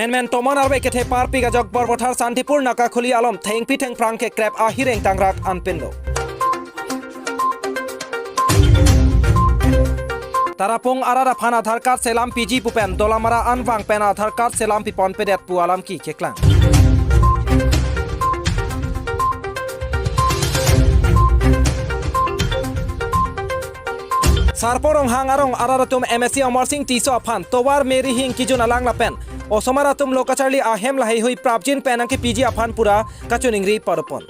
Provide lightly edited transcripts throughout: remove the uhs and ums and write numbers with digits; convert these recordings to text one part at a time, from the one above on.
Men tomon arbe kethe parpi gajok borbothar santipur naka khuli alom thengpi theng prang ke krep ahireng tangrak anpinlo Tarapung arara phan Aadhaar card selam PG pupen dolamara anwang pen Aadhaar card selam pipon pedet pu alam ki keklang Sarporong hangarong araratum MSC Amar Singh tiso phan towar meri hing kijun alang la pen osomaratum lokacharli ahem lahi hui prapjin penang ke PG aphan pura kachuningri parpon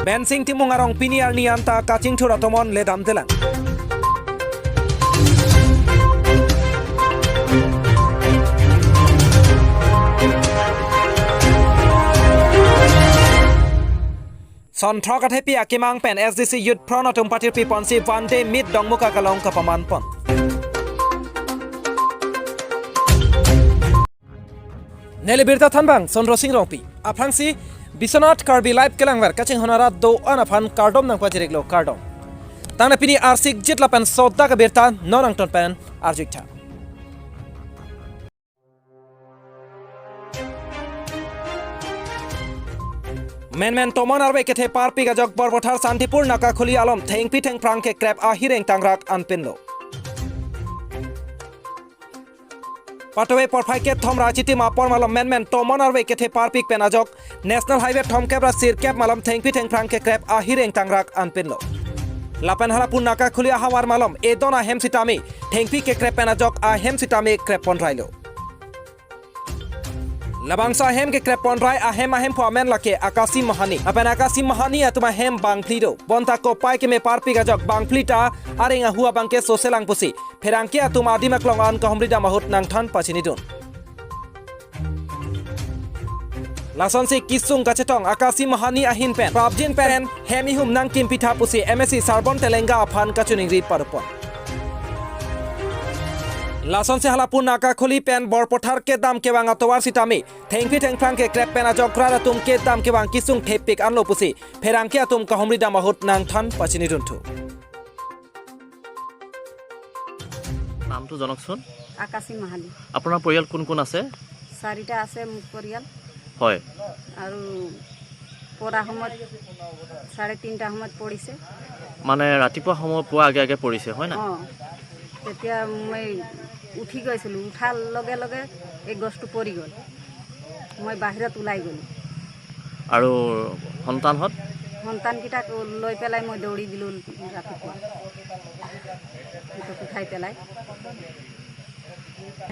Ben Singh timungarong pinial nianta kaching thura tomon ledam delang Son trokat happy akimang pen SDC Youth Pronotum Party Piponsi one day meet dongmuka kalong kapaman pon Nelibirta thanbang Sondro Singh Rongpi Aphangsi Biswanath Karbi live kelangwer kaching honara do anaphan kardom nang pajireglo kardom Tangna pini arsik jitla pen sodda ka birta nonang ton pen arjikta Men tomon arbe kethe parpi gajok borbothar santipur naka khuli alom thengpi theng prang ke krep ahireng tangrak anpinlo Patowe porphai ke thom rachiti mapor malom men tomon arbe kethe parpik penajok national highway thom kebra sirkep malom thengpi theng prang ke krep ahireng tangrak anpinlo Lapen halapun naka khuli ahawar malom edona hem sitami thengpi ke krep penajok ahem sitami krep ponrailo Labangsa hem ke krep ponrai ahem phamen lake akasi mahani apen akasi mahani atuma hem bangplido bonta ko pai ke me parpi gajok bangplita arenga hua bangke soselang pusi pherangke atuma adimak longan ka homrida mahut nang than pachinidun Lasonsi kisung kachetong akasi mahani ahin pen prabjin pen hemi hum nang kim pitha pusi MSC Sarbon Telenga aphan kachuningri parpon Lason se halapun naka kholi pen borpothar ke dam ke bang atowar sitami thengpi theng prang ke krep pen ajok krara tum ke dam ke bang kisung thepik anlo pusi pherang ke atum ka homri dam mahut nang than pachini runtu নামটো জনকচোন আকাশী মাহালি আপোনাৰ পৰিয়াল কোন কোন আছে চাৰিটা আছে মোৰ পৰিয়াল হয় আৰু পঢ়া সময়ত 3:30টা সময়ত পঢ়িছে মানে ৰাতিপুৱা সময় পোৱা আগে আগে পৰিছে হয় না তেতিয়া মই উঠি গৈছিলোঁ উঠাৰ লগে লগে এই গছটো পৰি গ'ল মই বাহিৰত ওলাই গ'লোঁ আৰু সন্তানকেইটাক লৈ পেলাই মই দৌৰি দিলোঁ ৰাতিপুৱা উঠাই পেলাই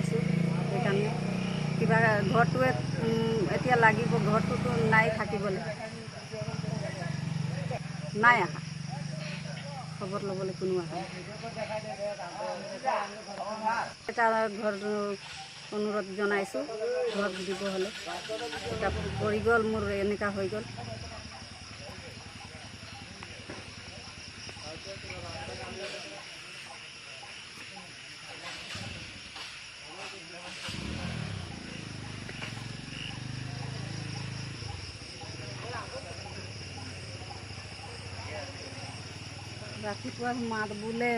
সেইকাৰণে কিবা ঘৰটোৱে এতিয়া লাগিব ঘৰটোতো নাই থাকিবলৈ নাই আহা খবৰ ল'বলৈ কোনো আহা এটা ঘৰ অনুৰোধ জনাইছোঁ ঘৰ দিব হ'লে এটা পৰি গ'ল মোৰ এনেকুৱা হৈ গ'ল ৰাতিপুৱা মাত বোলে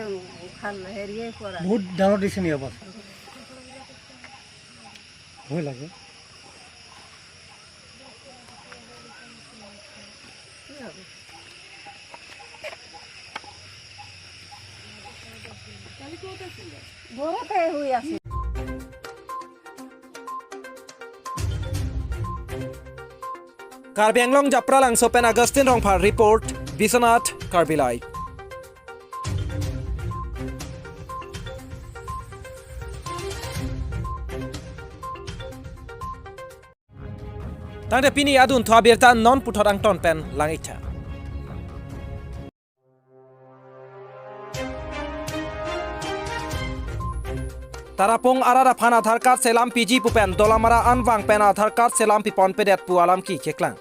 উখাল হেৰিয়ে কৰা বহুত ডাঙৰ দিছে নি অৱস্থা ভয় লাগে ঘৰতে হৈ আছে Karbi Anglong Japralang Sopen Agustin Rongphar report Biswanath Karbi live Tangde pini adun thwa birta non puthorang ton pen langitha Tarapung arara phan Aadhaar card selam PG pupen dolamara anwang pen Aadhaar card selam pipon pedet pu alam ki keklang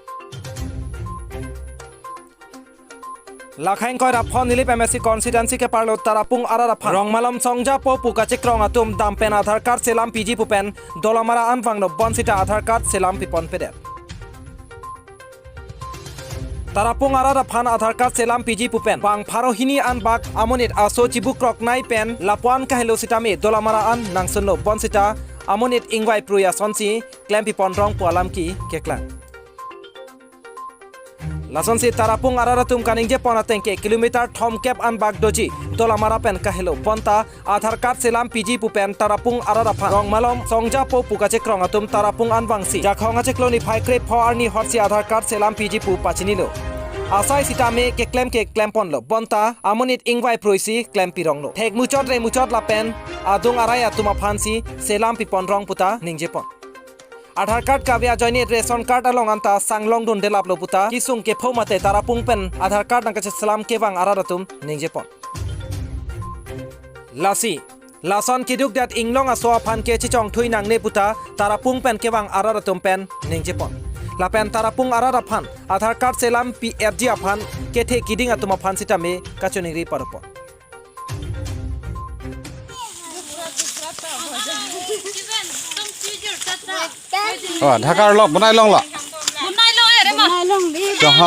Lakhain koi raphon nilip MSC constituency ke parlo tarapung arara phan rongmalam songja po pukachik rong atum dam pen Aadhaar card selam PG pupen dolamara anwang no bonsita Aadhaar card selam pipon pedet tarapung arada phan Aadhaar card selam PG pupen bang pharohini an bak amonit aso chibuk rok nai pen lapuan kahelo sitame dolamara an nangsunno bonsita amonit ingwai pruya sonsi klempi ponrong pualam ki keklang Lasonsi tarapung araratum kaningje pona tengke kilometer thom kep an bak doji dolamara pen kahelo ponta Aadhaar card selam PG pupen tarapung arara phan rong malom songja po pukache krongatum tarapung an bangsi jakhonga chekloni phaikre pharni hotsi Aadhaar card selam PG pu pachinilo asai sitame ke klem ponlo bonta amonit ingwai proisi klem pironglo thek muchot la pen adung araya tuma phansi selam pipon rong puta ningje pon Aadhaar card kabya joini ration card along anta sanglong dun delap lo puta kisung ke phomate tarapung pen Aadhaar card nangkache selam ke bang araratum ningje pon lasi lason kiduk dat inglong aswa phan ke chichong thui nang ne puta tarapung pen ke bang araratum pen ningje pon lapen tarapung arara phan Aadhaar card selam PFG aphan kethe kiding atuma phan sitame kachoningri parpo ঢাকাৰ log বনাই লওঁ ল জহ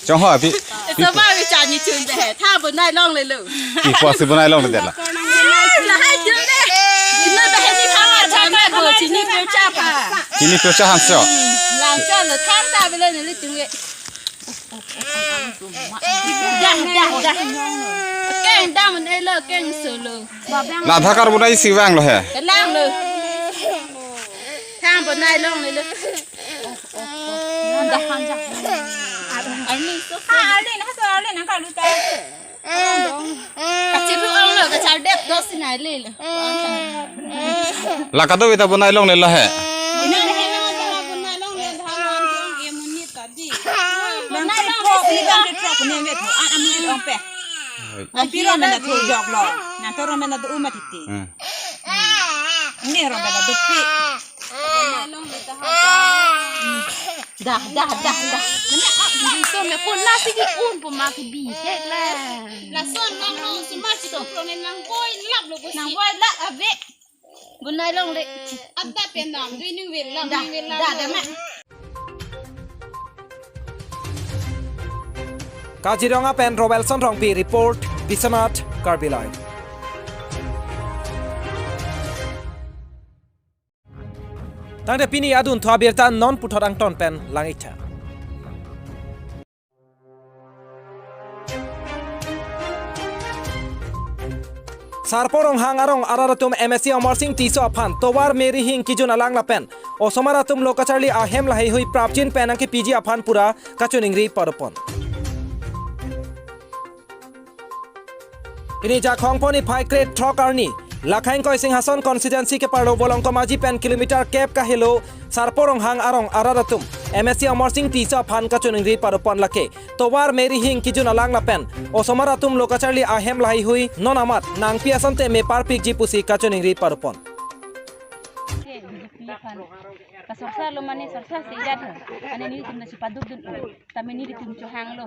জহ B কি পছি বনাই লওঁ দে লা চিনি পেচা হাঁস là thắc card bữa nay xì vàng rồi hả? Cái lang rồi, tham bữa nay long này luôn, đặt hàng chặt, anh đi số lên nó còn luôn cái, cái chiếc ông rồi cái cháo đẹp đó xin này lên rồi, là cái đôi ta bữa nay long lên là hả? Tapi orang mana tu jog lo, nak orang mana tu umat itu. Ni orang mana tu pi. Dah. Mana itu me pun nasi di pun makan bisek lah. Lason nang semua tu promen nang boy lap lo nang boy lap abe. Bunai long le. Ada pendam, dui ni wir lam. Dah mak. Kaziranga pen Robelson Rongpi report Biswanath Karbi live Tangde pini adun thwabirta non puthorang ton pen langitha Sarporong hangarong araratum MSc Amorsing tiso aphan towar meri hing kijuna langla pen osomaratum lokacharli ahem lahi hui prapchin penangki PG aphan pura kachuningri parpon Ini jakhong poni phaikre throkarni lakhain koi singhason constituency ke parlo bolong komaji pen kilometer kep ka helo sarporong hang arong araratum MSc Amorsing tisa phan ka chuningri parpon lake towar meri hing kijuna langla pen osomaratum lokacharli ahem lahi hui nonamat nang piasante me parpik jipusi ka chuningri parpon Kasorsa lo mane sorsa sidat ane ni timna sipaduk dun tami ni tim chohang lo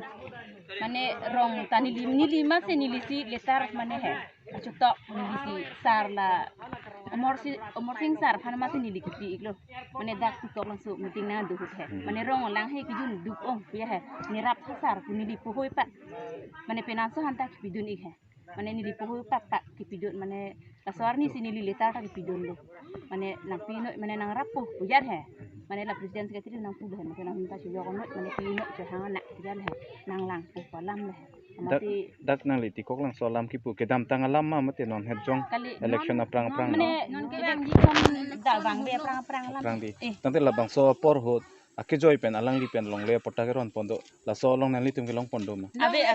mane rong tani ni lima se ni lisi letar mane hai chutok ni lisi sar la amorsing sar phana ma se ni likti iglo mane dak tok langsung meeting na du hai mane rong lang hai ki jun duk ong ya hai ni rap sar ni li pohoi pat mane penanso hantak bidun ik hai mane ni li pohoi pat tak ki bidun mane kasar ni sini li letar tak bidun lo mane nang pino mane nang rapo ujar hai mane la presiden sekretari nang pu hai mane nang minta chuyo konot mane pino chahang nak ujar hai nang lang pu palam le dak nang li tikok lang solam ki pu kedam tang alam ma mate non het jong election na prang mane non ke bang ji kom da bang be prang lam prang di tante la bang so por hot ake joy pen alang li pen long le pota ke ron pondo la so long nang li tum ke long pondo ma abe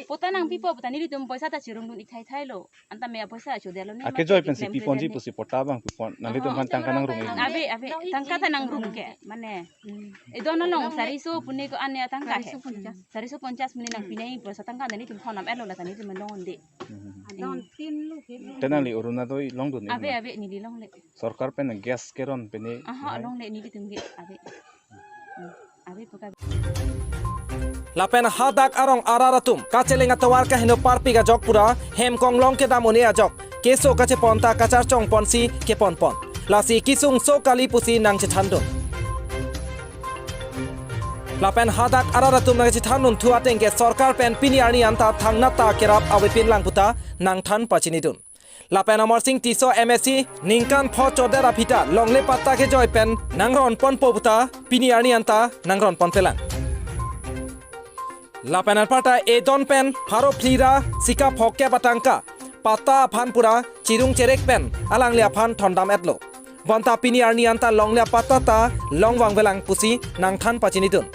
pota nang pipo pota ni tum poisa ta chirung dun ithai lo anta me poisa chu de lo ne ake joy pen si pi ponji pusi pota bang pi pon nang li tum kan tang kanang rung abe tangka ta nang rung ke mane edono nong sariso pune ko ane tangka he sariso 50 mili nang pinai poisa tangka ni tum khonam elo la tani tum long de don tin lu tenang li uruna doi long dun abe ni di long le sarkar pen gas ke ron pen ni long le ni di tum ge abe poka Lapen hadak arong araratum kacelenga tawar ka hino parpiga jok pura hem konglong ke damoni ajok keso kache ponta kachar chong ponsi ke pon lasi kisung so kali pusi nang cithandun lapen hadak araratum nang cithandun thua tengke sarkar pen pini arni anta thangna ta kerap awe pin lang puta nang than pachinidun lapen amar sing tiso MSC ningkan pho chodera phita longle patta ke joy pen nangron pon poputa pini arni anta nangron pon pelang lapen arpata edon pen pharo phira sika phokya patangka pata phanpura chirung cherek pen alanglia phan thondam etlo bonta pini arni anta longlia patata longwang belang pusi nang than pachinidun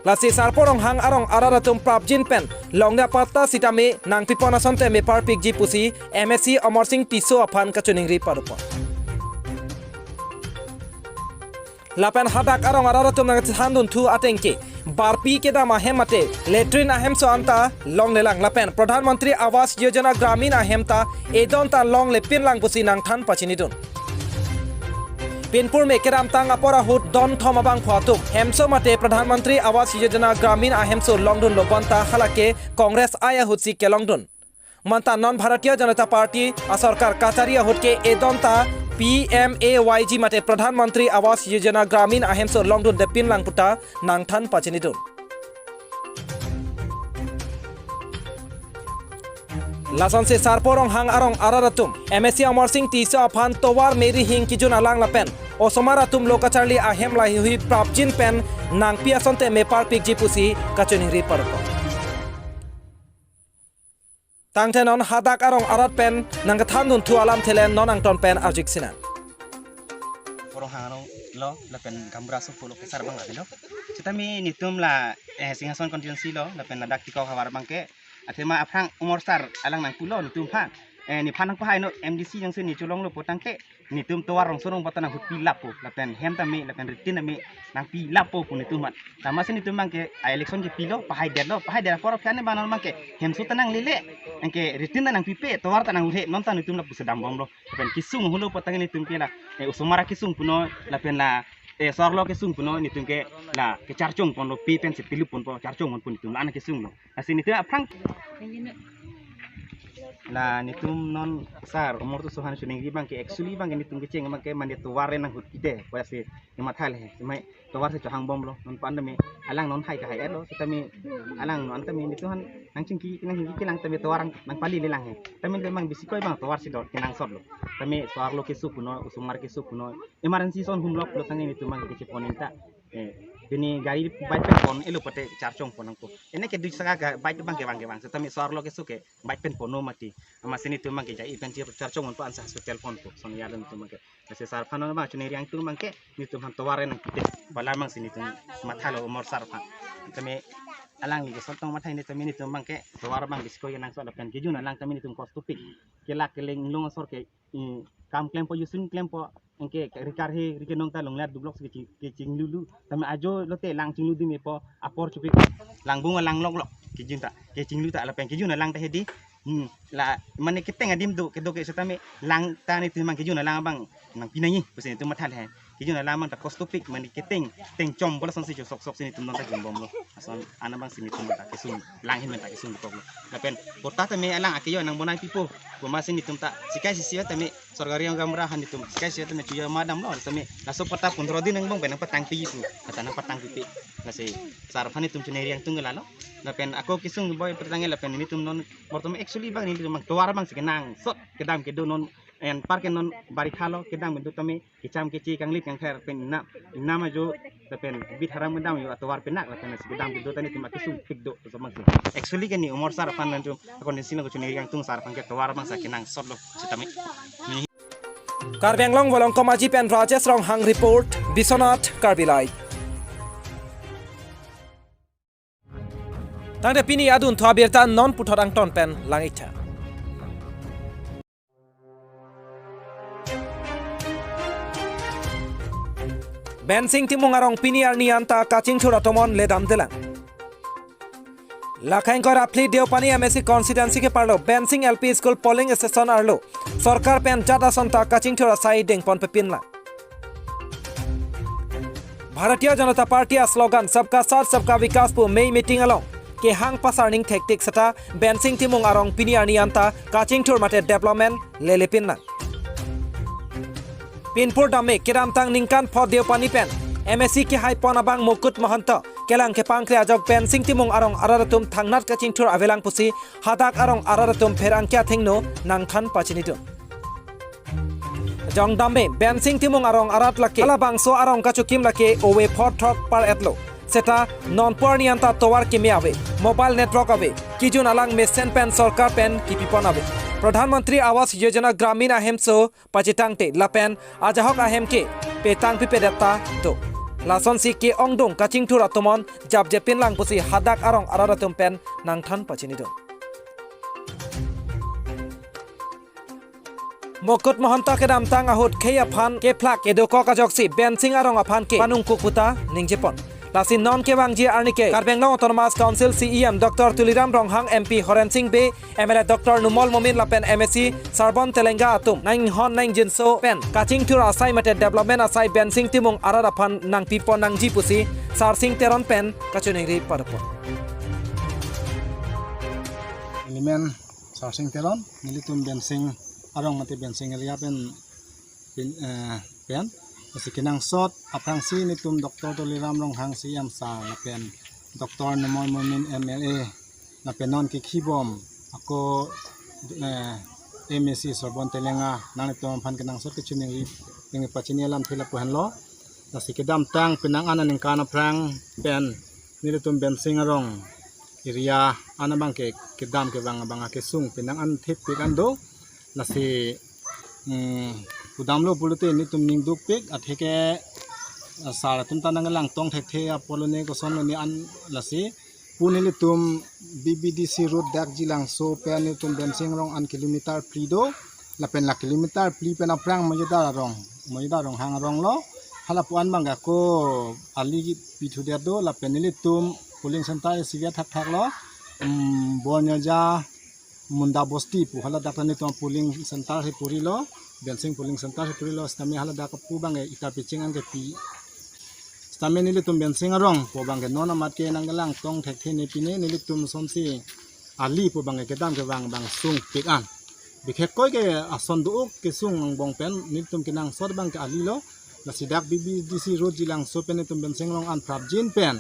lasi sarporong hang arong araratum prapjin pen longlia patta sitame nang pipona sonte me parpik ji pusi MSC Amar Singh tiso aphan kachuningri parupa lapen hadak arong araratum nang handun thu atengke barpi keda mahemate letrin ahemso anta long lelang lapen pradhan mantri awas yojana gramin ahemta edonta long lepin lang pusi nang than pachinidun Pinpur में carrom तांग अपरा हुट दन थमबांग फातुक हेमसो मते प्रधानमंत्री आवास योजना ग्रामीण अहेमसो लॉन्गडन लोबंता हलाके कांग्रेस आया हुसी के लॉन्गडन मनता non Bharatiya Janata party आ सरकार कातारिया हुट के एदंता PMAYG मते प्रधानमंत्री आवास योजना ग्रामीण अहेमसो लॉन्गडन दे pin लांगपुटा नांगथान पाचिनिदुन Lason se sarporong hang arong araratum MSC Amar Singh tiso aphan towar meri hing kijun alang lapen osomaratum lokacharli ahem lahi hui prapjin pen nang piasonte me parpik jipusi kachuningri parko tangtenon hadak arong arat pen nang thandun thu alam thelen non angton pen arjik sinan porong hang arong lo lapen gambra so polo kesar bang lo citami nitum la singason konstituensi lo lapen ladak tikau khawar bangke athema aprang umor sar alang nang pulo nitum phan ni phanang pahai no MDC yang se ni chulong lo potangke nitum towar rong sorong patana hut pilapo lapen hem tami lapen ritin ami nang pilapo pun nitum mat sama se nitum mangke election ke pilo pahai der por khane banon mangke hem su tanang lile angke ritin nang pipe towar tanang ure non tan nitum la pusedam bom lo lapen kisung hulo potang nitum ke la usumara kisung puno lapen la sorlo ke sung puno nitum ke la ke charchong pon lo pi pen se pilu pon po charchong pon nitum la ana ke sung lo asin nitum aprang la nitum non sar umur tu sohan suning bang ke actually bang nitum ke ceng bang ke mandi towar nang hut kide pa se mathal he mai towar se chahang bom lo non pan me alang non hai ka hai lo tami alang non tami nitum han nang cingki nang hingi ke lang tami towar nang pali le lang he tami memang bisikoi bang towar si dot ke nang sot lo tami soar lo ke su puno usumar ke su puno emergency son humlok lo tangi nitum bang ke ciponenta bini gari baik pen pon elu pate charchong ponang ko ene ke du saga baik bang ke bang tami soar lo ke su ke baik pen pono mati ama sini tu mang ke jai pen charchong pon ansa hotel pon ko son yalan tu mang ke se sar phano ma chune riang tu mang ke ni tu han toware nang kite bala mang sini tu mathalo umor sar phan tami alang ni ke sotong mathai ni tami ni tu mang ke towar bang bisko yang so pen ke jun alang tami ni tu cost topik ke la ke leng long sor ke kam klem po yusun klem po engke rikar he rikenong ta longlar du blok ke cinglulu tami ajo lote lang cinglu di me po apor cupik lang bunga lang lok lok ke jinta ke cinglu ta la pen ke jun lang ta hedi la mane kiteng adim du ke do ke setame lang ta ni tu mang ke jun lang bang nang pinangi pesen tu mathal he ke jun lang mang ta cost topik mane kiteng teng chom bola son si sok sok sini tu non ta jum bom lo ason ana bang sini tu ta ke sum lang hin ta ke sum ko la pen porta ta me alang akeyo nang bonai pipo boma sini tu ta sikai sisi ta me sorgari yang gamra han itu sikai sisi ta me tuya madam lo ta me laso pata 15 din nang bang benang patang pi itu kata nang patang pipi nasi sarfan itu cuneri yang tunggal lo la pen ako kisung boy pertanggal la pen ini tu non mortom actually bang ni mang towar bang sekenang sot kedam ke do non en parke non bari khalo kedam bendu tame kicam keci kang lit kang kher pen na ma jo la pen bit haram mendam yo towar penak la pen sekedam ke do tani tu makisung pik do so mang actually kan ni umur sarfan nan tu kondisi lo cuneri yang tung sarfan ke towar bang sekenang sot lo setame Karbenglong bolong komaji pen Rajesh Rong hang report Biswanath Karbi live tangde pini adun thwa berta non puthorang ton pen langitha Ben Singh timung arong pini arni anta kaching chura tomon ledam delang Lakhain kor apli deopani MSC constituency ke parlo Ben Singh LP school polling station arlo sarkar pen jada sonta kaching chura sai deng pon pe pinla Bharatiya Janata Party slogan sabka sath sabka vikas pu mei meeting along ke hang pasarning tactic sata Ben Singh timung arong pini arni anta kaching chur mate development lelepin na Pinpur dame kiram tang ningkan phod deu pani pen MSC ki hai pon abang mokut mahanta kelang ke pangkre ajok pen sing timung arong araratum thangnat ka chingthur avelang pusi hadak arong araratum pherang kya thengno nang than pachini dum jong dame ben sing timung arong arat lake ala bangso arong ka chukim lake owe phod thok par etlo seta non pornianta towar kimi ave mobile network ave kijun alang mesen pen sarkar pen kipipon ave प्रधानमंत्री आवास योजना ग्रामीण अहम सो पचिटांगते लापेन आजहक अहम के पेतांग पिपेदता तो Larsen सी के ओंगदों काचिंग थुरा तमन जाब जेपिन लांग pussy हादाक Arang आरारतम pen नांगथान पचिनिदो मकुट Mahanta के दामतांग आहुत खे अफान के फ्लाक के दोको काजोक्सी बेंसिंग आरंग अफान के पानुंग कुकुता निंगजेपन लासिन नॉन के वांगजी आर्निके कार्बेंगलों autonomous council CEM doctor Tuliram Ronghang MP Haren Singh बे एमएलए डॉक्टर नुमल मोमिन लापेन एमएससी सरबन तेलेंगा आतुम नाइंग हन नाइंग जिनसो पेन काचिंग थुर असाई मटे डेवलपमेंट असाई बेंसिंग तिमुंग आराराफान नांग पिपो नांग जिपुसी सारसिंग तेरन पेन काचुनिंगरि परपन एलिमेंट सारसिंग तेरन निलितुम बेंसिंग arong mate bencing area pen Sikinang sot aprang si nitum Dr. Tuliram Ronghang si am sa lapen Dr. Namoy Momin MLA lapenon ki khibom ako MSC Sorbon Telenga nang itom phan kinang sot kichuning ing pachini alam thila puhan lo na sikidam tang pinang anan ing kana prang pen nitum bencing arong area anabang ke kidam ke bang ke sung pinang an thip pikando na si Udamlo bulute ni tum ning duk pik atheke sara tum tanang lang tong thek the apolone ko son ni an lasi punili tum BBDC road dak jilang so pe ni tum bencing rong an kilometer plido la pen la kilometer pli pen aprang majida rong hang rong lo hala puan manga ko ali pithu der do la pen ni tum polling center siga thak thak lo bonyaja munda bosti pu hala dak ni tum polling center he puri lo Bensing polling center he puri lo stami hala dak pu bang e ita pitching an ke pi stami ni tum bensing arong po bang ke nona mat ke nang galang tong thek the ni pine ni tum som si ali po bang ke dam ke bang sung pik an bikhek koi ke ason du ke sung bong pen ni tum ke nang sot bang ke ali lo la sidak BBDC road jilang so pen tum bensing rong an prap jin pen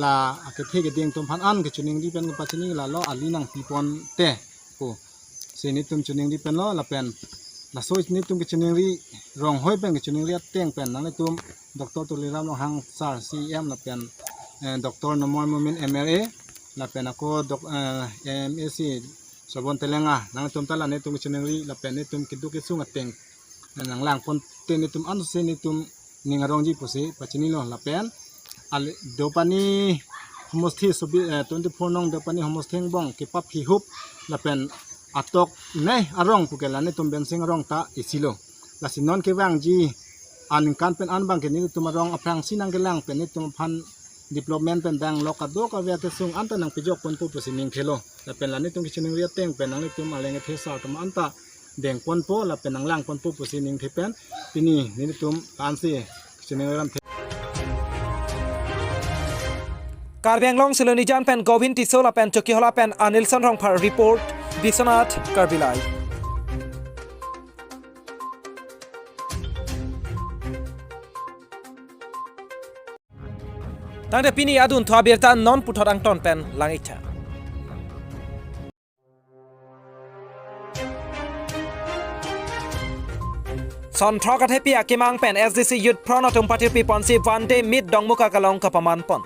la ke the ke ding tum phan an ke chuning di pen pa chini la lo ali nang pipon te ko se ni tum chuning di pen lo la pen la so ni tum ke chuning ri rong hoi pen ke chuning ri teng pen nang tum Dr. Tuliram Ronghang sar CM la pen Dr. Namoy Momin MLA la pen ako MSC Sorbon Telenga nang tum tala ni tum ke chuning ri la pen ni tum kidu ke sunga teng nang lang pon te ni tum an se ni tum ningarong ji pusi pachini lo la pen al dopani homosti sobi 24 nong dopani homosteng bong ke pap hi hup la pen atok nei arong pukela ni tum bensing arong ta isilo la sinon ke wang ji an kan pen an bang ke ni tum arong aprang sinang gelang pen ni tum phan development pen dang lokado ka ve te sung anta nang pijok pon pu sining thelo la pen la ni tum kichining ria teng pen nang ni tum aleng the sa tum anta deng pon po la pen nang lang pon pu sining the pen tini ni tum an si kichining ram Karbenglong Siloni Jan pen Govin Tisola pen Chokihola pen Anilson Rong par report Biswanath Karbi live Tangde pini adun thwa birta non puthorang ton pen langitha Son throkat happy akimang pen SDC youth pronotum party pi ponsi one day mid dongmuka kalong kapaman pon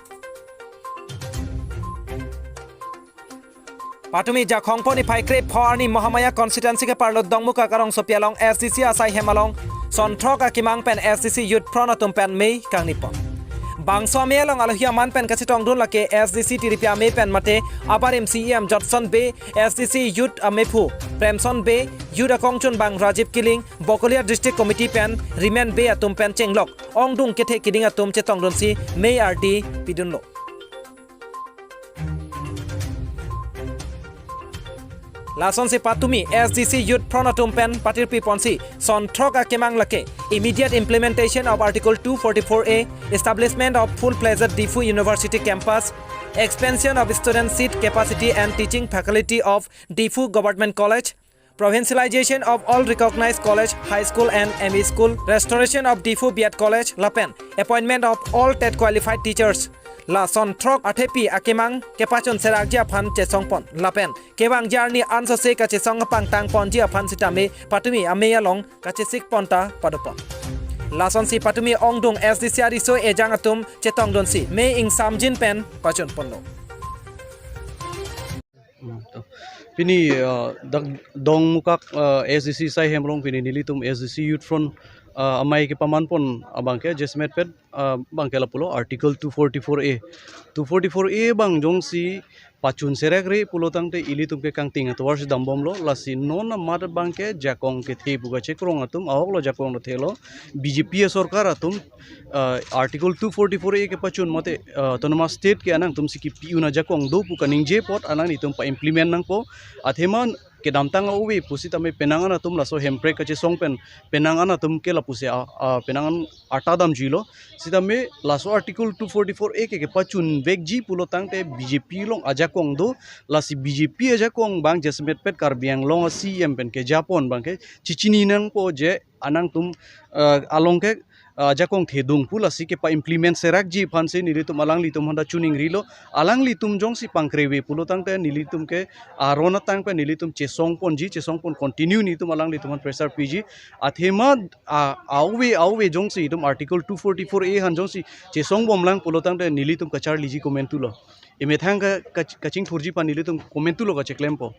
Patumi jakhong poni phai krep phorni Mohamaya constituency ke parlo dongmuka karong sopialong SDC asai hemalong son throka kimang pen SDC youth pronotum pen mei kangnipon Bangso amelong alohia man pen kasitong dun lake SDC tiripia me pen mate aparim CEM Johnson Be SDC youth amepu Premson Be youth akongchun bang Rajiv Kiling Bokolia district committee pen Rimen Be atum pen chenglok ongdung kethe kiding atum chetong dun si May RD pidunlo Lason se patumi SDC youth pronotum pen patir pi ponsi son thoka kemang lake immediate implementation of article 244A establishment of full-fledged Difu University campus expansion of student seat capacity and teaching faculty of Difu Government College provincialization of all recognized college, high school and ME school, restoration of Difu B.Ed College, Lapen, appointment of all TET qualified teachers. La son trok athepi akemang kepachon serak jia phan che songpon Lapen, kewang jarni anso se ka che song pang tang pon jia phan sitame patumi ameya long ka che sik ponta padopon. La son si patumi ongdung SDCRI so ejang atum chetong don si me ing samjin pen pachon ponno. Pini dong mukak SDC sai hemlong pini nilitum SDC Youth Front amai ke pamanpon abangke jesmet pet bangke lapulo article 244A 244A bang jongsi pachun serekri pulo tangte ilitum ke kang ting atwars dambomlo lasi non mat bangke jakong ke the buga chekrong atum awoklo jakong lo thelo BJP sarkar atum article 244A ke pachun mate autonomous state ke anang tum siki pu na jakong do pu kaning je pot anang itum pa implement nang po atheman ke damtang uwi pusi tame penangan atum laso hempre kache songpen penangan atum ke lapuse penangan atadam jilo sitame laso article 244A ke pachun vegji pulo tangte BJP long ajakong do lasi BJP ajakong bang Biswanath Karbi yang long CM pen ke Japon bang ke chichini nang po je anang tum along ke jakong thedung pula si ke pa implement serak ji phanse nilitum alang litum handa chuning rilo alang litum jong si pangkrewe pulo tangte nilitum ke arona tang pe nilitum chesong pon continue nitum alang litum pressure pg athema auwe jong si itum article 244A han jong si chesong bomlang pulo tangte nilitum kachar liji komentulo imethang ka kaching thurji pa nilitum komentulo ka cheklempo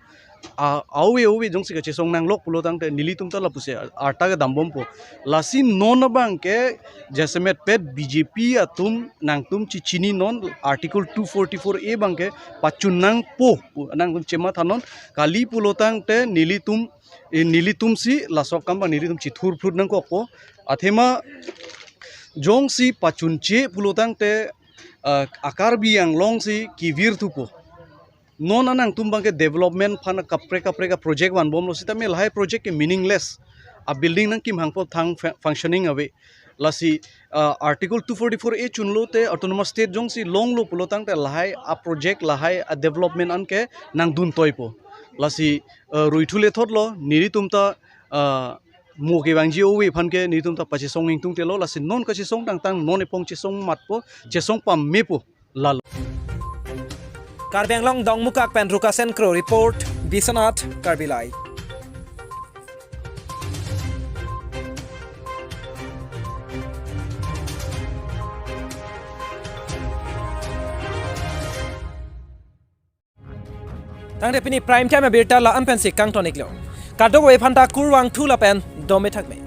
auwe jong si ka chesong nang lok pulo tangte nilitum ta lapuse arta ga dambom po lasi non bang ke Biswanath pet BJP atum nang tum chichini non article 244A bang ke pachun nang po nang tum chema thanon kali pulo tangte nilitum si lasok kam bang nilitum chithur frut nang ko po athema jong si pachun che pulo tangte akarbi yang long si kivir tupo non anang tumbang ke development fana kapre ka project wan bom lo sita me lahai project ke meaningless a building nang kim hangpo thang functioning away lasi article 244A chunlo te autonomous state jong si long lo pulotang te lahai a project lahai a development an ke nang dun toipo lasi ruithule thotlo niri tumta mo ke bangji owe phan ke ni tumta pachi song ing tung te lo lasi non ka chi song tang non epong chi song mat po che song pam me po lal Karbi long dong mukak pen rukasen kro report Biswanath Karbi lai. Tangde pini prime time berita la ampen si kang tonik lo. Kadok we phanta kurwang thu la pen dome thakme.